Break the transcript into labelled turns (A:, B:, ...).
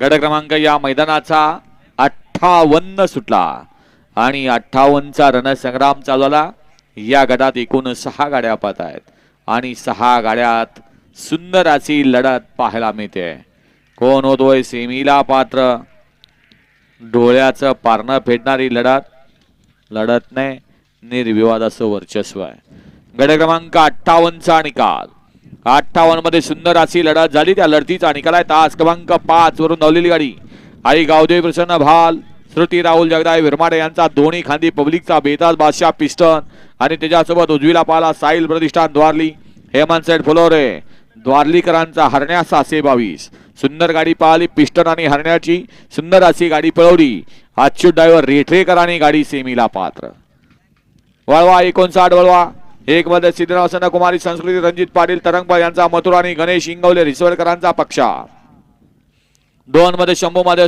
A: गट क्रमांक या मैदानाचा 58 सुटला आणि 58चा रणसंग्राम चालू झाला। या गटात एकूण 6 गाड्या पाहत आहेत आणि 6 गाड्यात सुंदर अशी लढत पाहायला मिळते। कोण होतोय सेमीला पात्र? डोळ्याचं पारणं फेडणारी लढत नाही, निर्विवाद असं वर्चस्व आहे। गट क्रमांक 58चा निकाल 58 मध्ये सुंदर अशी लढत झाली। त्या लढतीचा निकाल आहे तास क्रमांक 5 वरून धावलेली गाडी आई गावदेवी प्रसन्न भाल श्रुती राहुल जगदाय विरमाडे यांचा दोन्ही खांदी पब्लिकचा बेताज बादशाह पिस्टन आणि त्याच्यासोबत उजवीला पाला साहिल प्रतिष्ठान द्वारली हेमंत सेठ फुलोरे द्वारलीकरांचा हरण्या 622। सुंदर गाडी पाहिली पिस्टन आणि हरण्याची, सुंदर अशी गाडी पळवली। अच्युत ड्रायव्हर रेठरेकरांनी गाडी सेमीला पात्र। वळवा 59 वळवा 1 मध्ये सिद्धराव कुमारी संस्कृती रणजित पाटील तरंगपाल यांचा मथुरा आणि गणेश इंगवले रिसोडकरांचा पक्षा। 2 मध्ये शंभू महादेव